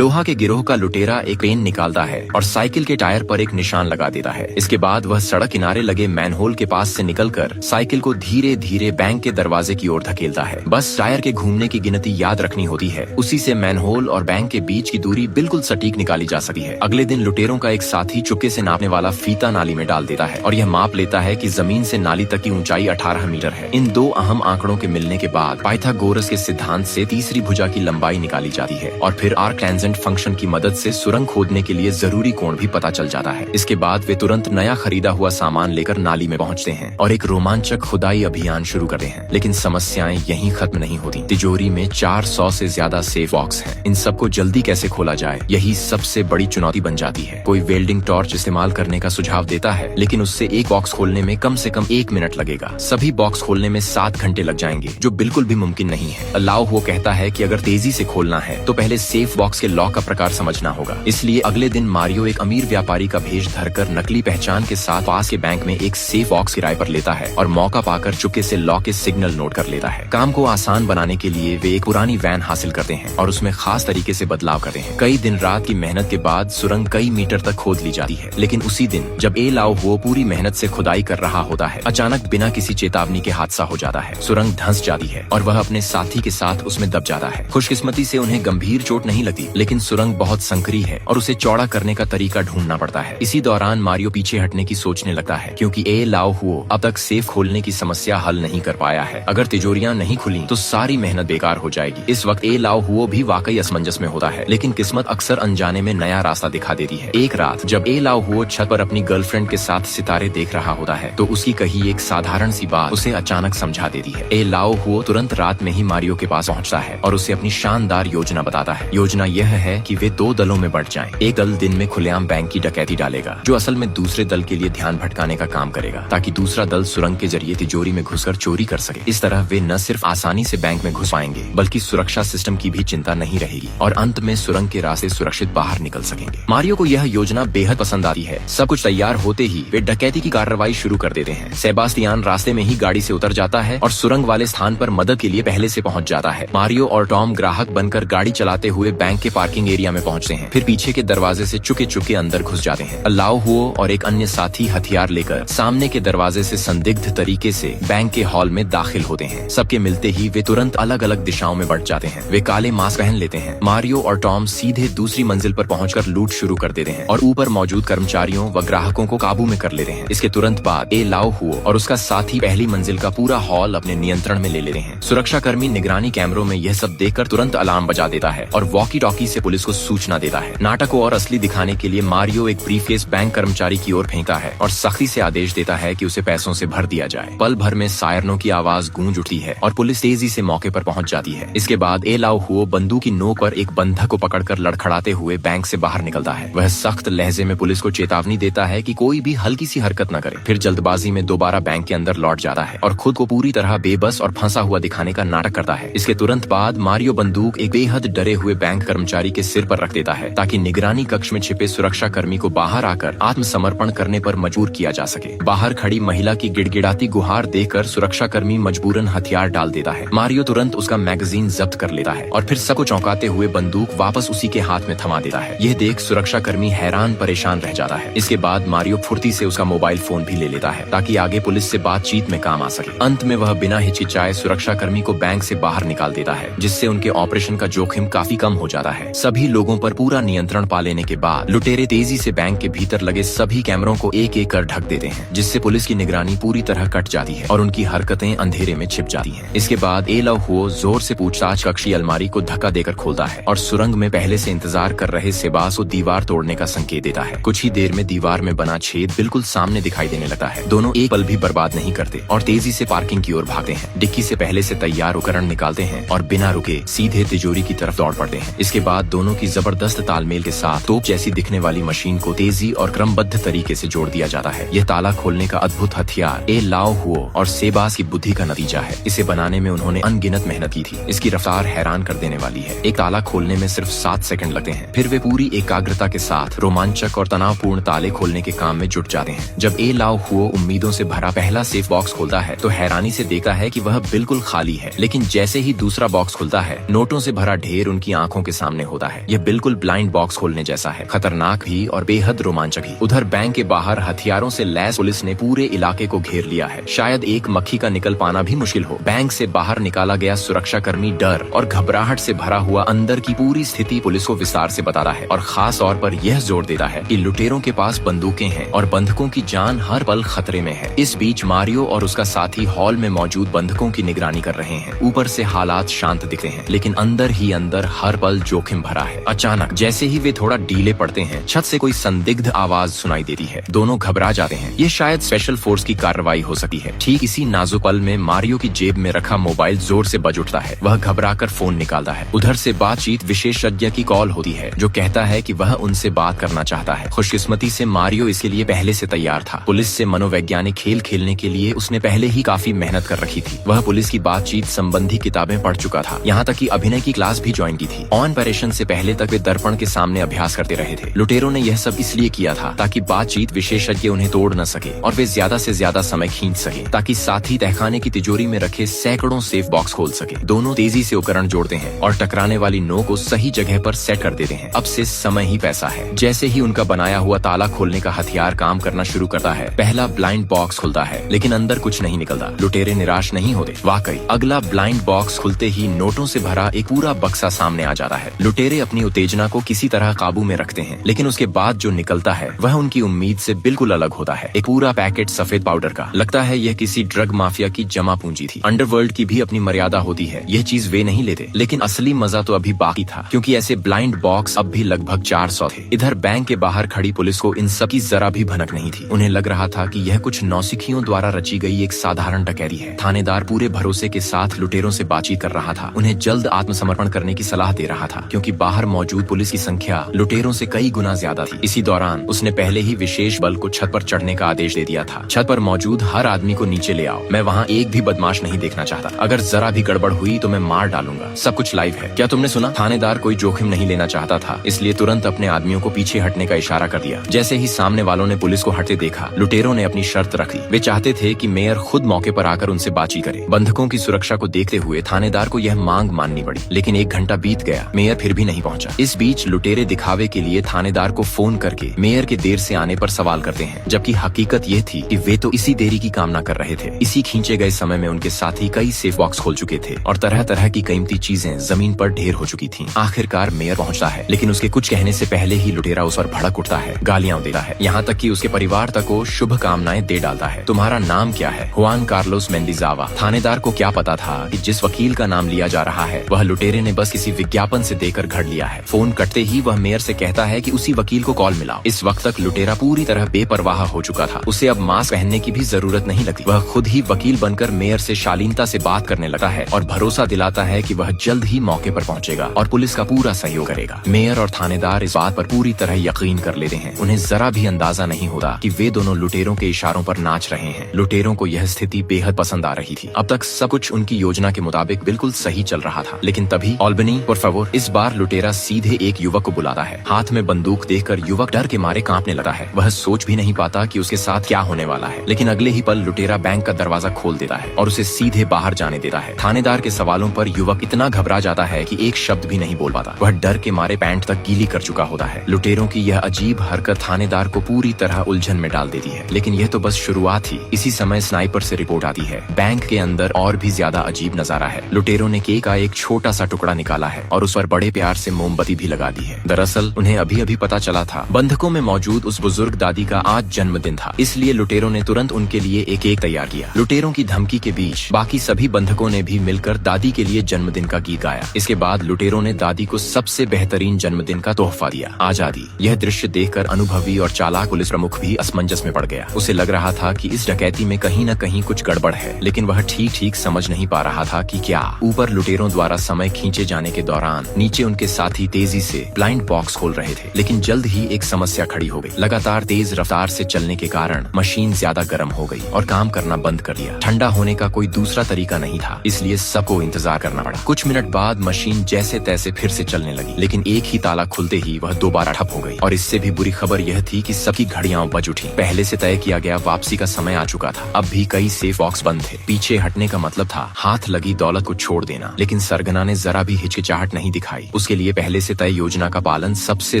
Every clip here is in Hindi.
लोहा के गिरोह का लुटेरा एक पेन निकालता है और साइकिल के टायर पर एक निशान लगा देता है। इसके बाद वह सड़क किनारे लगे मैनहोल के पास से निकलकर साइकिल को धीरे धीरे बैंक के दरवाजे की ओर धकेलता है। बस टायर के घूमने की गिनती याद रखनी होती है, उसी से मैनहोल और बैंक के बीच की दूरी बिल्कुल सटीक निकाली जा सकती है। अगले दिन लुटेरों का एक साथी चुपके से नापने वाला फीता नाली में डाल देता है और यह माप लेता है कि जमीन से नाली तक की ऊंचाई 18 मीटर है। इन दो अहम आंकड़ों के मिलने के बाद पाइथागोरस के सिद्धांत से तीसरी भुजा की लंबाई निकाली जाती है और फिर आर्क टेंजेंट फंक्शन की मदद से सुरंग खोदने के लिए जरूरी कोण भी पता चल जाता है। इसके बाद वे तुरंत नया खरीदा हुआ सामान लेकर नाली में पहुंचते हैं और एक रोमांचक खुदाई अभियान शुरू करते हैं। लेकिन समस्याएं यहीं खत्म नहीं होती। तिजोरी में 400 से ज्यादा सेफ बॉक्स हैं। इन सबको जल्दी कैसे खोला जाए, यही सबसे बड़ी चुनौती बन जाती है। कोई वेल्डिंग टॉर्च इस्तेमाल करने का सुझाव देता है, लेकिन उससे एक बॉक्स खोलने में कम से कम 1 मिनट लगेगा। सभी बॉक्स खोलने में 7 घंटे लग जाएंगे, जो बिल्कुल भी मुमकिन नहीं है। अलाउ वो कहता है कि अगर तेजी से खोलना है तो पहले सेफ बॉक्स के लॉक का प्रकार समझना होगा। इसलिए अगले दिन मारियो एक अमीर व्यापारी का भेष धरकर नकली पहचान के साथ पास के बैंक में एक सेफ बॉक्स किराए पर लेता है और मौका पाकर चुपके से लॉक के सिग्नल नोट कर लेता है। काम को आसान बनाने के लिए वे एक पुरानी वैन हासिल करते हैं और उसमें खास तरीके से बदलाव करते हैं। कई दिन रात की मेहनत के बाद सुरंग कई मीटर तक खोद ली जाती है। लेकिन उसी दिन जब ए लाओ हुओ पूरी मेहनत से खुदाई कर रहा होता है, अचानक बिना किसी चेतावनी के हादसा हो जाता है। सुरंग धंस जाती है और वह अपने साथी के साथ उसमें दब जाता है। खुशकिस्मती से उन्हें गंभीर चोट नहीं लगती, लेकिन सुरंग बहुत संकरी है और उसे चौड़ा करने का तरीका ढूंढना पड़ता है। इसी दौरान मारियो पीछे हटने की सोचने लगता है, क्योंकि ए लाओ हुओ अब तक सेफ खोलने की समस्या हल नहीं कर पाया है। अगर तिजोरियां नहीं खुली तो सारी मेहनत बेकार हो जाएगी। इस वक्त ए लाओ हुओ भी वाकई असमंजस में होता है, लेकिन किस्मत अक्सर अनजाने में नया रास्ता दिखा देती है। एक रात जब ए लाओ हुओ छत पर अपनी गर्लफ्रेंड के साथ सितारे देख रहा होता है, तो उसकी कही एक साधारण सी बात उसे अचानक समझा देती है। ए लाओ हुओ तुरंत रात में ही मारियो के पास पहुंचता है और उसे अपनी शानदार योजना बताता है। योजना यह है कि वे 2 दलों में बंट जाएं। एक दल दिन में खुलेआम बैंक की डकैती डालेगा, जो असल में दूसरे दल के लिए ध्यान भटकाने का काम करेगा, ताकि दूसरा दल सुरंग के जरिए तिजोरी में घुसकर चोरी कर सके। इस तरह वे न सिर्फ आसानी से बैंक में घुस पाएंगे, बल्कि सुरक्षा सिस्टम की भी चिंता नहीं रहेगी और अंत में सुरंग के रास्ते सुरक्षित बाहर निकल सकेंगे। मारियो को यह योजना बेहद पसंद आती है। सब कुछ तैयार होते ही वे डकैती की कार्रवाई शुरू कर देते हैं। सेबास्टियान रास्ते में ही गाड़ी से उतर जाता है और सुरंग वाले स्थान पर मदद के लिए पहले से पहुंच जाता है। मारियो और टॉम ग्राहक बनकर गाड़ी चलाते हुए बैंक के पार्किंग एरिया में पहुंचते हैं, फिर पीछे के दरवाजे से चुके चुके अंदर घुस जाते हैं। अलाउ हुओ और एक अन्य साथी हथियार लेकर सामने के दरवाजे से संदिग्ध तरीके से बैंक के हॉल में दाखिल होते हैं। सबके मिलते ही वे तुरंत अलग अलग दिशाओं में बढ़ जाते हैं। वे काले मास्क पहन लेते हैं। मारियो और टॉम सीधे दूसरी मंजिल पर पहुंचकर लूट शुरू कर देते हैं और ऊपर मौजूद कर्मचारियों व ग्राहकों को काबू में कर लेते हैं। इसके तुरंत बाद ए लाओ हुओ और उसका साथी पहली मंजिल का पूरा हॉल अपने नियंत्रण में ले लेते हैं। सुरक्षा कर्मी निगरानी कैमरों में यह सब देखकर तुरंत अलार्म बजा देता है और वॉकी टॉकी से पुलिस को सूचना देता है। नाटक को और असली दिखाने के लिए मारियो एक ब्रीफकेस बैंक कर्मचारी की ओर फेंकता है और सख्ती से आदेश देता है कि उसे पैसों से भर दिया जाए। पल भर में सायरनों की आवाज गूंज उठती है और पुलिस तेजी से मौके पर पहुंच जाती है। इसके बाद ए लाओ हुओ बंदूक की नोक पर एक बंधक को पकड़कर लड़खड़ाते हुए बैंक से बाहर निकलता है। वह सख्त लहजे में पुलिस को चेतावनी देता है कि कोई भी हल्की सी हरकत न करे। फिर जल्दबाजी में दोबारा बैंक के अंदर लौट जाता है और खुद को पूरी तरह बेबस और फंसा हुआ दिखाने का नाटक करता है। इसके तुरंत बाद मारियो बंदूक एक बेहद डरे हुए बैंक कर्मचारी के सिर पर रख देता है, ताकि निगरानी कक्ष में छिपे सुरक्षा कर्मी को बाहर आकर आत्मसमर्पण करने पर मजबूर किया जा सके। बाहर खड़ी महिला की गिड़गिड़ाती गुहार देखकर सुरक्षा कर्मी मजबूरन हथियार डाल देता है। मारियो तुरंत उसका मैगजीन जब्त कर लेता है और फिर सबको चौंकाते हुए बंदूक वापस उसी के हाथ में थमा देता है। यह देख सुरक्षा कर्मी हैरान परेशान रह जाता है। इसके बाद मारियो फुर्ती से उसका मोबाइल फोन भी ले लेता है, ताकि आगे पुलिस से बातचीत में काम आ सके। अंत में वह बिना हिचकिचाए सुरक्षा कर्मी को बैंक से बाहर निकाल देता है, जिससे उनके ऑपरेशन का जोखिम काफी कम हो जाता है। सभी लोगों पर पूरा नियंत्रण पा लेने के बाद लुटेरे तेजी से बैंक के भीतर लगे सभी कैमरों को एक एक कर ढक देते हैं, जिससे पुलिस की निगरानी पूरी तरह कट जाती है और उनकी हरकतें अंधेरे में छिप जाती हैं। इसके बाद ए लाओ हुओ जोर से पूछताछ कक्षी अलमारी को धक्का देकर खोलता है और सुरंग में पहले से इंतजार कर रहे सेबास को दीवार तोड़ने का संकेत देता है। कुछ ही देर में दीवार में बना छेद बिल्कुल सामने दिखाई देने लगता है। दोनों एक पल भी बर्बाद नहीं करते और तेजी से पार्किंग की ओर भागते हैं। डिक्की से पहले से तैयार उपकरण निकालते हैं और बिना रुके सीधे तिजोरी की तरफ दौड़ पड़ते हैं। इसके बाद दोनों की जबरदस्त तालमेल के साथ तोप जैसी दिखने वाली मशीन को तेजी और क्रमबद्ध तरीके से जोड़ दिया जाता है। यह ताला खोलने का अद्भुत हथियार ए लाओ हुओ और सेबास की बुद्धि का नतीजा है। इसे बनाने में उन्होंने अनगिनत मेहनत की थी। इसकी रफ्तार हैरान कर देने वाली है। एक ताला खोलने में सिर्फ 7 सेकंड लगते हैं। फिर वे पूरी एकाग्रता के साथ रोमांचक और तनावपूर्ण ताले खोलने के काम में जुट जाते हैं। जब ए लाओ हुओ उम्मीदों से भरा पहला सेफ बॉक्स खोलता है तो हैरानी से देखता है कि वह बिल्कुल खाली है। लेकिन जैसे ही दूसरा बॉक्स खुलता है, नोटों से भरा ढेर उनकी आंखों के सामने होता है। यह बिल्कुल ब्लाइंड बॉक्स खोलने जैसा है, खतरनाक भी और बेहद रोमांचक भी। उधर बैंक के बाहर हथियारों से लैस पुलिस ने पूरे इलाके को घेर लिया है। शायद एक मक्खी का निकल पाना भी मुश्किल हो। बैंक से बाहर निकाला गया सुरक्षा कर्मी डर और घबराहट से भरा हुआ अंदर की पूरी स्थिति पुलिस को विस्तार से बताता है और खास तौर पर यह जोर देता है कि लुटेरों के पास बंदूकें हैं और बंधकों की जान हर पल खतरे में है। इस बीच मारियो और उसका साथी हॉल में मौजूद बंधकों की निगरानी कर रहे हैं। ऊपर से हालात शांत दिखते हैं, लेकिन अंदर ही अंदर हर पल जोखिम भरा है। अचानक जैसे ही वे थोड़ा ढीले पड़ते हैं, छत से कोई संदिग्ध आवाज सुनाई देती है। दोनों घबरा जाते हैं। ये शायद स्पेशल फोर्स की कार्रवाई हो सकती है। ठीक इसी नाजुक पल में मारियो की जेब में रखा मोबाइल जोर से बज उठता है। वह घबराकर फोन निकालता है। उधर से बातचीत विशेषज्ञ की कॉल होती है, जो कहता है कि वह उनसे बात करना चाहता है। खुशकिस्मती से मारियो इसके लिए पहले से तैयार था। पुलिस से मनोवैज्ञानिक खेल खेलने के लिए उसने पहले ही काफी मेहनत कर रखी थी। वह पुलिस की बातचीत संबंधी किताबें पढ़ चुका था, यहाँ तक कि अभिनय की क्लास भी ज्वाइन की थी। ऑन ऑपरेशन से पहले तक वे दर्पण के सामने अभ्यास करते रहे थे। लुटेरों ने यह सब इसलिए किया था ताकि बातचीत विशेषज्ञ उन्हें तोड़ न सके और वे ज्यादा से ज्यादा समय खींच सके, ताकि साथ ही तहखाने की तिजोरी में रखे सैकड़ों सेफ बॉक्स खोल सके। दोनों तेजी से उपकरण जोड़ते हैं और टकराने वाली नोक को सही जगह पर सेट कर देते हैं। अब से समय ही पैसा है। जैसे ही उनका बनाया हुआ ताला खोलने का हथियार काम करना शुरू करता है, पहला ब्लाइंड बॉक्स खुलता है, लेकिन अंदर कुछ नहीं निकलता। लुटेरे निराश नहीं होते। वाकई अगला ब्लाइंड बॉक्स खुलते ही नोटों से भरा एक पूरा बक्सा सामने आ जाता है। लुटेरे अपनी उत्तेजना को किसी तरह काबू में रखते हैं, लेकिन उसके बाद जो निकलता है वह उनकी उम्मीद से बिल्कुल अलग होता है। एक पूरा पैकेट सफेद पाउडर का। लगता है यह किसी ड्रग माफिया की जमा पूंजी थी। अंडरवर्ल्ड की भी अपनी मर्यादा होती है, यह चीज वे नहीं लेते। लेकिन असली मजा तो अभी बाकी था, क्योंकि ऐसे ब्लाइंड बॉक्स अब भी लगभग 400 थे। इधर बैंक के बाहर खड़ी पुलिस को इन सब की जरा भी भनक नहीं थी। उन्हें लग रहा था कि यह कुछ नौसिखियों द्वारा रची गई एक साधारण डकैती है। थानेदार पूरे भरोसे के साथ लुटेरों से बातचीत कर रहा था, उन्हें जल्द आत्मसमर्पण करने की सलाह दे रहा था, क्योंकि बाहर मौजूद पुलिस की संख्या लुटेरों से कई गुना ज्यादा थी। इसी दौरान उसने पहले ही विशेष बल को छत पर चढ़ने का आदेश दे दिया था। छत पर मौजूद हर आदमी को नीचे ले आओ। मैं वहाँ एक भी बदमाश नहीं देखना चाहता। अगर जरा भी गड़बड़ हुई तो मैं मार डालूंगा। सब कुछ लाइव है। क्या तुमने सुना? थानेदार कोई जोखिम नहीं लेना चाहता था, इसलिए तुरंत अपने आदमियों को पीछे हटने का इशारा कर दिया। जैसे ही सामने वालों ने पुलिस को हटते देखा, लुटेरों ने अपनी शर्त रख ली। वे चाहते थे कि मेयर खुद मौके पर आकर उनसे बातचीत करे। बंधकों की सुरक्षा को देखते हुए थानेदार को यह मांग माननी पड़ी, लेकिन 1 घंटा बीत गया, मेयर फिर भी नहीं पहुंचा। इस बीच लुटेरे दिखावे के लिए थानेदार को फोन करके मेयर के देर से आने पर सवाल करते हैं, जबकि हकीकत ये थी कि वे तो इसी देरी की कामना कर रहे थे। इसी खींचे गए समय में उनके साथी कई सेफ बॉक्स खोल चुके थे और तरह तरह की कीमती चीजें जमीन पर ढेर हो चुकी थीं। आखिरकार मेयर पहुंचता है, लेकिन उसके कुछ कहने से पहले ही लुटेरा उस पर भड़क उठता है, गालियां देता है, यहाँ तक कि उसके परिवार तक को शुभ कामनाएं दे डालता है। तुम्हारा नाम क्या है? Juan Carlos Mendizaba. थानेदार को क्या पता था कि जिस वकील का नाम लिया जा रहा है वह लुटेरे ने बस किसी विज्ञापन से देकर घड़ लिया है। फोन कटते ही वह मेयर से कहता है कि उसी वकील को कॉल मिलाओ। इस वक्त तक लुटेरा पूरी तरह बेपरवाह हो चुका था। उसे अब मास्क पहनने की भी जरूरत नहीं लगती। वह खुद ही वकील बनकर मेयर से शालीनता से बात करने लगता है और भरोसा दिलाता है कि वह जल्द ही मौके पर पहुंचेगा और पुलिस का पूरा सहयोग करेगा। मेयर और थानेदार इस बात पर पूरी तरह यकीन कर लेते हैं। उन्हें जरा भी अंदाजा नहीं होता कि वे दोनों लुटेरों के इशारों पर नाच रहे हैं। लुटेरों को यह स्थिति बेहद पसंद आ रही थी। अब तक सब कुछ उनकी योजना के मुताबिक बिल्कुल सही चल रहा था, लेकिन तभी ऑल्बनी पर फेवर। इस बार लुटेरा सीधे एक युवक को बुलाता है। हाथ में बंदूक देखकर युवक डर के मारे कांपने लगता है। वह सोच भी नहीं पाता कि उसके साथ क्या होने वाला है, लेकिन अगले ही पल लुटेरा बैंक का दरवाजा खोल देता है और उसे सीधे बाहर जाने देता है। थानेदार के सवालों पर युवक इतना घबरा जाता है कि एक शब्द भी नहीं बोल पाता। वह डर के मारे पैंट तक गीली कर चुका होता है। लुटेरों की यह अजीब हरकत थानेदार को पूरी तरह उलझन में डाल देती है, लेकिन यह तो बस शुरुआत ही। इसी समय स्नाइपर से रिपोर्ट आती है। बैंक के अंदर और भी ज्यादा अजीब नजारा है। लुटेरों ने केक का एक छोटा सा टुकड़ा निकाला है और उस पर बड़े प्यार से मोमबत्ती भी लगा दी है। दरअसल उन्हें अभी अभी पता चला था बंधकों में मौजूद उस बुजुर्ग दादी का आज जन्मदिन था, इसलिए लुटेरों ने तुरंत उनके लिए एक केक तैयार किया। लुटेरों की धमकी के बीच बाकी सभी बंधकों ने भी मिलकर दादी के लिए जन्मदिन का गीत गाया। इसके बाद लुटेरों ने दादी को सबसे बेहतरीन जन्मदिन का तोहफा दिया, आजादी। यह दृश्य देखकर अनुभवी और चालाक पुलिस प्रमुख भी असमंजस में पड़ गया। उसे लग रहा था कि इस डकैती में कहीं न कहीं कुछ गड़बड़ है, लेकिन वह ठीक समझ नहीं पा रहा था कि क्या। ऊपर लुटेरों द्वारा समय खींचे जाने के दौरान नीचे उनके साथी तेजी से ब्लाइंड बॉक्स खोल रहे थे, लेकिन जल्द ही एक समस्या खड़ी हो गई। लगातार तेज रफ्तार से चलने के कारण मशीन ज्यादा गर्म हो गई और काम करना बंद कर दिया। ठंडा होने का कोई दूसरा तरीका नहीं था, इसलिए सबको इंतजार करना पड़ा। कुछ मिनट बाद मशीन जैसे तैसे फिर से चलने लगी, लेकिन एक ही ताला खुलते ही वह दोबारा ठप हो गई। और इससे भी बुरी खबर यह थी कि सबकी घड़ियां बज उठी। पहले से तय किया गया वापसी का समय आ चुका था। अब भी कई सेफ बॉक्स बंद थे। पीछे हटने का मतलब था हाथ लगी दौलत को छोड़ देना, लेकिन सरगना ने जरा भी हिचकिचाहट नहीं दिखाई। उसके लिए पहले से तय योजना का पालन सबसे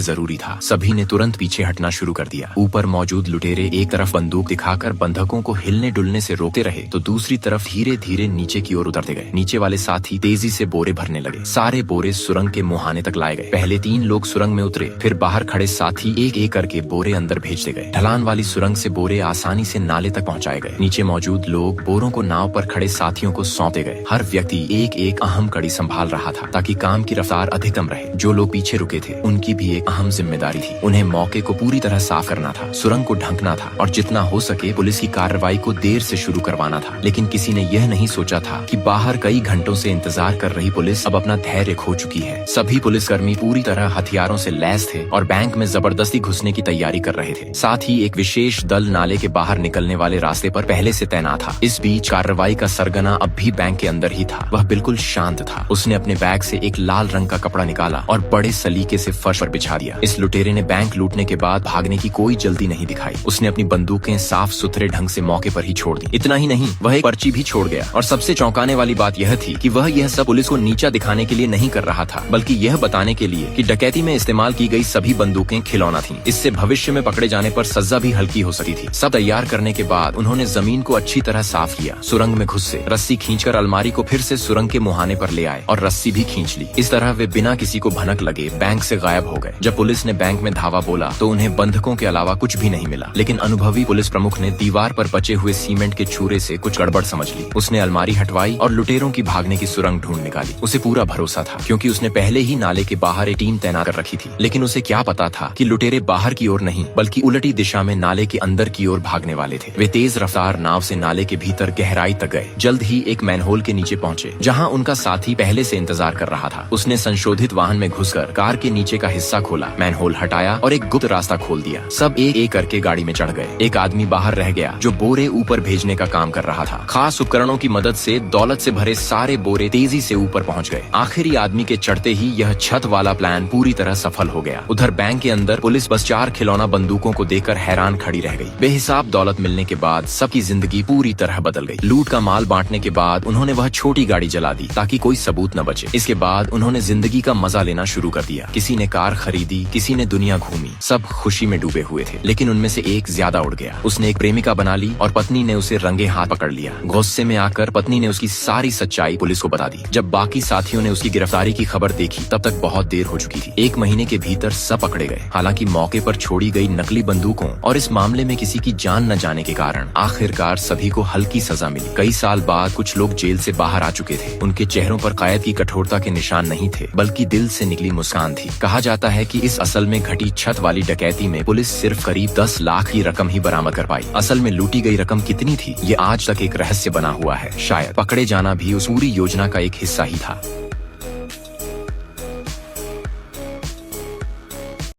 जरूरी था। सभी ने तुरंत पीछे हटना शुरू कर दिया। ऊपर मौजूद लुटेरे एक तरफ बंदूक दिखाकर बंधकों को हिलने डुलने से रोकते रहे तो दूसरी तरफ धीरे धीरे नीचे की ओर उतरते गए। नीचे वाले साथी तेजी से बोरे भरने लगे। सारे बोरे सुरंग के मुहाने तक लाए गए। पहले 3 लोग सुरंग में उतरे, फिर बाहर खड़े साथी एक एक करके बोरे अंदर भेजते गए। ढलान वाली सुरंग से बोरे आसानी से नाले तक पहुंचाए गए। नीचे मौजूद लोग बोरों को नाव पर खड़े साथियों को सौंपते गए। हर व्यक्ति एक एक अहम कड़ी संभाल रहा था ताकि काम की रफ्तार अधिकतम रहे। जो लोग पीछे रुके थे उनकी भी एक अहम जिम्मेदारी थी। उन्हें मौके को पूरी तरह साफ करना था, सुरंग को ढंकना था और जितना हो सके पुलिस की कार्रवाई को देर से शुरू करवाना था। लेकिन किसी ने यह नहीं सोचा था कि बाहर कई घंटों से इंतजार कर रही पुलिस अब अपना धैर्य खो चुकी है। सभी पुलिसकर्मी पूरी तरह हथियारों से लैस थे और बैंक में जबरदस्ती घुसने की तैयारी कर रहे थे। साथ ही एक विशेष दल नाले के बाहर निकलने वाले रास्ते पर पहले से तैनात था। इस बीच कार्रवाई का सरगना अब भी बैंक के अंदर ही था। वह बिल्कुल शांत था। उसने अपने बैग से एक लाल रंग का कपड़ा निकाला और बड़े सलीके से फर्श पर बिछा दिया। इस लुटेरे ने बैंक लूटने के बाद भागने की कोई जल्दी नहीं दिखाई। उसने अपनी बंदूकें साफ सुथरे ढंग से मौके पर ही छोड़ दी। इतना ही नहीं, वह एक पर्ची भी छोड़ गया। और सबसे चौंकाने वाली बात यह थी कि वह यह सब पुलिस को नीचा दिखाने के लिए नहीं कर रहा था, बल्कि यह बताने के लिए कि डकैती में इस्तेमाल की गई सभी बंदूकें खिलौना थीं। इससे भविष्य में पकड़े जाने पर सजा भी हल्की हो सकती थी। सब तैयार करने के बाद उन्होंने जमीन को अच्छी तरह साफ किया। सुरंग में घुसे, रस्सी खींचकर अलमारी को फिर से सुरंग के मुहाने पर ले आए और रस्सी भी खींच ली। इस तरह वे बिना किसी को भनक लगे बैंक से गायब हो गए। जब पुलिस ने बैंक में धावा बोला तो उन्हें बंधकों के अलावा कुछ भी नहीं मिला। लेकिन अनुभवी पुलिस प्रमुख ने दीवार पर बचे हुए सीमेंट के छुरे से कुछ गड़बड़ समझ ली। उसने अलमारी हटवाई और लुटेरों की भागने की सुरंग ढूंढ निकाली। उसे पूरा भरोसा था क्योंकि उसने पहले ही नाले के बाहर एक टीम तैनात कर रखी थी। लेकिन उसे क्या पता था कि लुटेरे बाहर की ओर नहीं बल्कि उल्टी दिशा में नाले के अंदर की ओर भागने वाले थे। वे तेज रफ्तार नाव से नाले के भीतर गहराई तक गए। जल्द ही एक मैनहोल के नीचे पहुंचे जहां उनका साथी पहले से इंतजार कर रहा था। उसने संशोधित वाहन में घुसकर कार के नीचे का हिस्सा खोला, मैनहोल हटाया और एक गुप्त रास्ता खोल दिया। सब एक एक करके गाड़ी में चढ़ गए। एक आदमी बाहर रह गया जो बोरे ऊपर भेजने का काम कर रहा था। खास उपकरणों की मदद से दौलत से भरे सारे बोरे तेजी से ऊपर पहुंच गए। आखिरी आदमी के चढ़ते ही यह छत वाला प्लान पूरी तरह सफल हो गया। उधर बैंक के अंदर पुलिस बस 4 खिलौना बंदूकों को देखकर हैरान खड़ी रह गई। बेहिसाब दौलत मिलने के बाद सबकी जिंदगी पूरी तरह बदल गई। लूट का माल बांटने के बाद उन्होंने वह छोटी गाड़ी जला दी ताकि कोई सबूत न बचे। इसके बाद उन्होंने जिंदगी का मजा लेना शुरू कर दिया। किसी ने कार खरीदी, किसी ने दुनिया घूमी। सब खुशी में डूबे हुए थे। लेकिन उनमें से एक ज्यादा उड़ गया। उसने एक प्रेमिका बना ली और पत्नी ने उसे रंगे हाथ पकड़ लिया। गुस्से में आकर पत्नी ने उसकी सारी सच्चाई पुलिस को बता दी। जब बाकी साथियों ने उसकी गिरफ्तारी की खबर देखी तब तक बहुत देर हो चुकी थी। 1 महीने के भीतर सब पकड़े गए। हालांकि मौके पर छोड़ी गई नकली बंदूकों और इस मामले में किसी की जान न जाने के कारण आखिरकार सभी को हल्की सजा मिली। कई साल बाद कुछ लोग जेल से बाहर आ चुके थे। उनके चेहरों पर कैद की कठोरता के निशान नहीं थे बल्कि दिल से निकली मुस्कान थी। कहा जाता है कि इस असल में घटी छत वाली डकैती में पुलिस सिर्फ करीब 10 लाख की रकम ही बरामद कर पाई। असल में लूटी गई रकम कितनी थी ये आज तक एक रहस्य बना हुआ है। शायद पकड़े जाना भी उस पूरी योजना का एक हिस्सा ही था।